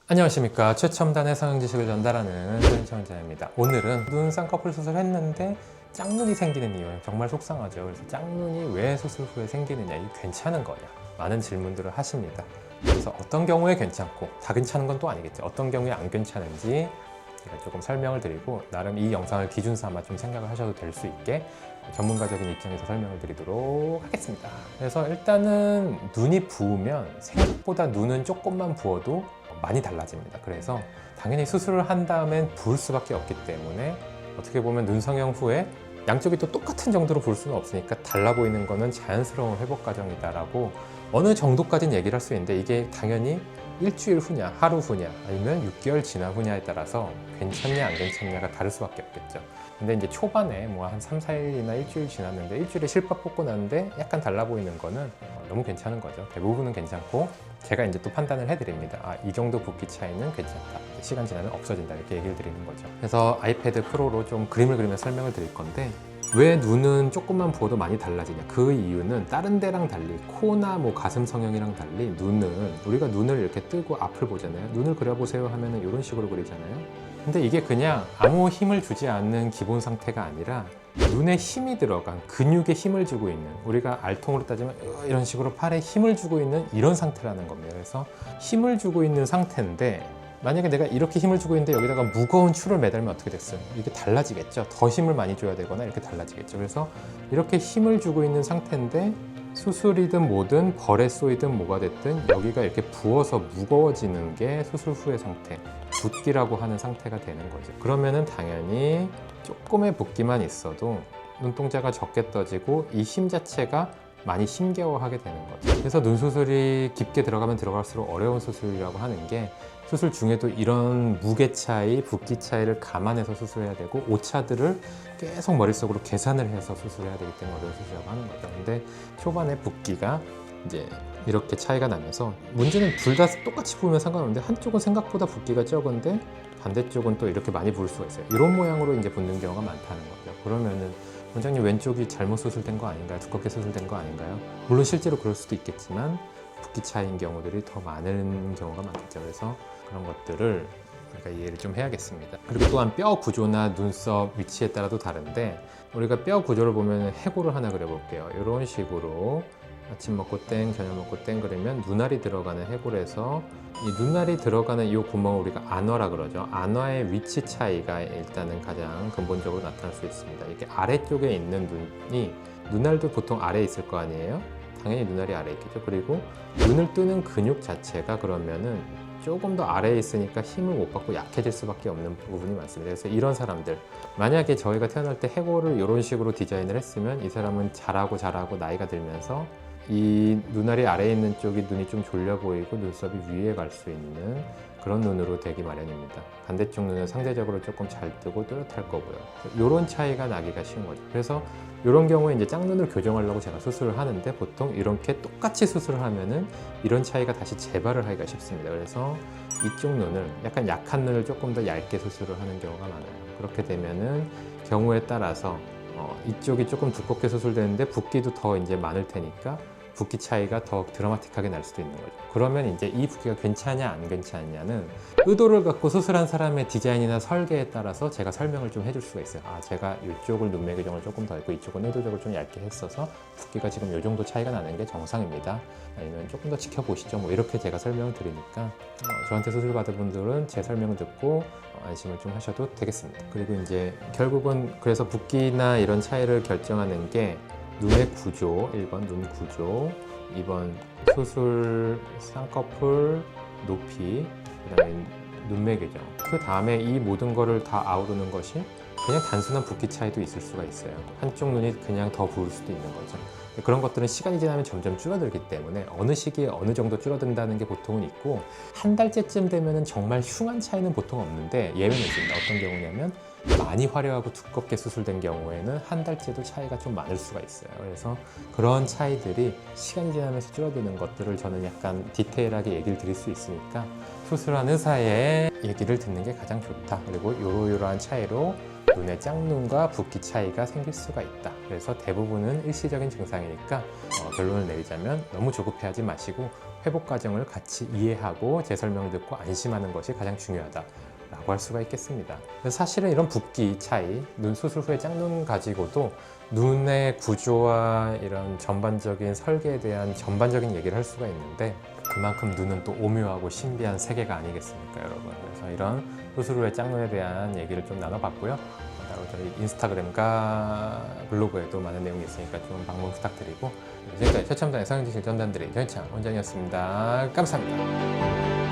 안녕하십니까. 최첨단의 성형 지식을 전달하는 현청자입니다. 오늘은 눈 쌍꺼풀 수술했는데 짝눈이 생기는 이유, 정말 속상하죠. 그래서 짝눈이 왜 수술 후에 생기느냐, 이게 괜찮은 거냐, 많은 질문들을 하십니다. 그래서 어떤 경우에 괜찮고 다 괜찮은 건 또 아니겠죠. 어떤 경우에 안 괜찮은지 제가 조금 설명을 드리고, 나름 이 영상을 기준 삼아 좀 생각을 하셔도 될 수 있게 전문가적인 입장에서 설명을 드리도록 하겠습니다. 그래서 일단은 눈이 부으면 생각보다 눈은 조금만 부어도 많이 달라집니다. 그래서 당연히 수술을 한 다음엔 부을 수밖에 없기 때문에, 어떻게 보면 눈 성형 후에 양쪽이 또 똑같은 정도로 부을 수는 없으니까 달라 보이는 거는 자연스러운 회복 과정이다라고 어느 정도까지는 얘기를 할 수 있는데, 이게 당연히 일주일 후냐, 하루 후냐, 아니면 6개월 지난 후냐에 따라서 괜찮냐 안 괜찮냐가 다를 수밖에 없겠죠. 근데 이제 초반에 뭐 한 3, 4일이나 일주일 지났는데, 일주일에 실밥 뽑고 나는데 약간 달라 보이는 거는 너무 괜찮은 거죠. 대부분은 괜찮고, 제가 이제 또 판단을 해드립니다. 아, 이 정도 붓기 차이는 괜찮다, 시간 지나면 없어진다, 이렇게 얘기를 드리는 거죠. 그래서 아이패드 프로로 좀 그림을 그리며 설명을 드릴 건데, 왜 눈은 조금만 부어도 많이 달라지냐, 그 이유는 다른 데랑 달리, 코나 뭐 가슴 성형이랑 달리 눈은, 우리가 눈을 이렇게 뜨고 앞을 보잖아요. 눈을 그려보세요 하면은 이런 식으로 그리잖아요. 근데 이게 그냥 아무 힘을 주지 않는 기본 상태가 아니라, 눈에 힘이 들어간, 근육에 힘을 주고 있는, 우리가 알통으로 따지면 이런 식으로 팔에 힘을 주고 있는 이런 상태라는 겁니다. 그래서 힘을 주고 있는 상태인데, 만약에 내가 이렇게 힘을 주고 있는데 여기다가 무거운 추를 매달면 어떻게 됐어요? 이게 달라지겠죠. 더 힘을 많이 줘야 되거나 이렇게 달라지겠죠. 그래서 이렇게 힘을 주고 있는 상태인데, 수술이든 뭐든 벌에 쏘이든 뭐가 됐든 여기가 이렇게 부어서 무거워지는 게 수술 후의 상태, 붓기라고 하는 상태가 되는 거죠. 그러면은 당연히 조금의 붓기만 있어도 눈동자가 적게 떠지고 이 힘 자체가 많이 힘겨워하게 되는 거죠. 그래서 눈 수술이 깊게 들어가면 들어갈수록 어려운 수술이라고 하는 게, 수술 중에도 이런 무게 차이, 붓기 차이를 감안해서 수술해야 되고, 오차들을 계속 머릿속으로 계산을 해서 수술해야 되기 때문에 어려운 수술이라고 하는 거죠. 근데 초반에 붓기가 이제 이렇게 차이가 나면서, 문제는 둘 다 똑같이 부으면 상관없는데 한쪽은 생각보다 붓기가 적은데 반대쪽은 또 이렇게 많이 부을 수가 있어요. 이런 모양으로 이제 붓는 경우가 많다는 거죠. 그러면은 원장님, 왼쪽이 잘못 수술된 거 아닌가요? 두껍게 수술된 거 아닌가요? 물론 실제로 그럴 수도 있겠지만 붓기 차이인 경우들이 더 많은 경우가 많겠죠. 그래서 그런 것들을 우리가 이해를 좀 해야겠습니다. 그리고 또한 뼈 구조나 눈썹 위치에 따라도 다른데, 우리가 뼈 구조를 보면 해골을 하나 그려볼게요. 이런 식으로 아침 먹고 땡, 저녁 먹고 땡 그리면 눈알이 들어가는 해골에서, 이 눈알이 들어가는 이 구멍을 우리가 안화라 그러죠. 안화의 위치 차이가 일단은 가장 근본적으로 나타날 수 있습니다. 이렇게 아래쪽에 있는 눈이, 눈알도 보통 아래에 있을 거 아니에요? 당연히 눈알이 아래에 있겠죠. 그리고 눈을 뜨는 근육 자체가 그러면은 조금 더 아래에 있으니까 힘을 못 받고 약해질 수밖에 없는 부분이 많습니다. 그래서 이런 사람들, 만약에 저희가 태어날 때 해골을 이런 식으로 디자인을 했으면, 이 사람은 자라고 나이가 들면서 이 눈알이 아래에 있는 쪽이 눈이 좀 졸려 보이고 눈썹이 위에 갈 수 있는 그런 눈으로 되기 마련입니다. 반대쪽 눈은 상대적으로 조금 잘 뜨고 또렷할 거고요. 이런 차이가 나기가 쉬운 거죠. 그래서 이런 경우에 이제 짝눈을 교정하려고 제가 수술을 하는데, 보통 이렇게 똑같이 수술을 하면은 이런 차이가 다시 재발을 하기가 쉽습니다. 그래서 이쪽 눈을, 약간 약한 눈을 조금 더 얇게 수술을 하는 경우가 많아요. 그렇게 되면은 경우에 따라서 이쪽이 조금 두껍게 수술되는데 붓기도 더 이제 많을 테니까 붓기 차이가 더 드라마틱하게 날 수도 있는 거죠. 그러면 이제 이 붓기가 괜찮냐 안 괜찮냐는 의도를 갖고 수술한 사람의 디자인이나 설계에 따라서 제가 설명을 좀 해줄 수가 있어요. 아, 제가 이쪽을 눈매 교정을 조금 더 했고 이쪽은 의도적으로 좀 얇게 했어서 붓기가 지금 이 정도 차이가 나는 게 정상입니다. 아니면 조금 더 지켜보시죠, 뭐 이렇게 제가 설명을 드리니까 저한테 수술 받은 분들은 제 설명을 듣고 안심을 좀 하셔도 되겠습니다. 그리고 이제 결국은 그래서 붓기나 이런 차이를 결정하는 게 눈의 구조, 1번 눈 구조, 2번 수술 쌍꺼풀 높이, 그 다음에 눈매 교정, 그 다음에 이 모든 거를 다 아우르는 것이 그냥 단순한 붓기 차이도 있을 수가 있어요. 한쪽 눈이 그냥 더 부을 수도 있는 거죠. 그런 것들은 시간이 지나면 점점 줄어들기 때문에 어느 시기에 어느 정도 줄어든다는 게 보통은 있고, 한 달째쯤 되면은 정말 흉한 차이는 보통 없는데 예외는 있습니다. 어떤 경우냐면 많이 화려하고 두껍게 수술된 경우에는 한 달째도 차이가 좀 많을 수가 있어요. 그래서 그런 차이들이 시간이 지나면서 줄어드는 것들을 저는 약간 디테일하게 얘기를 드릴 수 있으니까 수술한 의사의 얘기를 듣는 게 가장 좋다. 그리고 요러요러한 차이로 눈의 짝눈과 붓기 차이가 생길 수가 있다. 그래서 대부분은 일시적인 증상이니까 결론을 내리자면 너무 조급해하지 마시고 회복 과정을 같이 이해하고 제 설명을 듣고 안심하는 것이 가장 중요하다라고 할 수가 있겠습니다. 사실은 이런 붓기 차이, 눈 수술 후에 짝눈 가지고도 눈의 구조와 이런 전반적인 설계에 대한 전반적인 얘기를 할 수가 있는데, 그만큼 눈은 또 오묘하고 신비한 세계가 아니겠습니까, 여러분. 그래서 이런 수술 후에 짝눈에 대한 얘기를 좀 나눠봤고요. 따로 저희 인스타그램과 블로그에도 많은 내용이 있으니까 좀 방문 부탁드리고, 지금까지 최첨단의 성형지식 전담드린 전창 원장이었습니다. 감사합니다.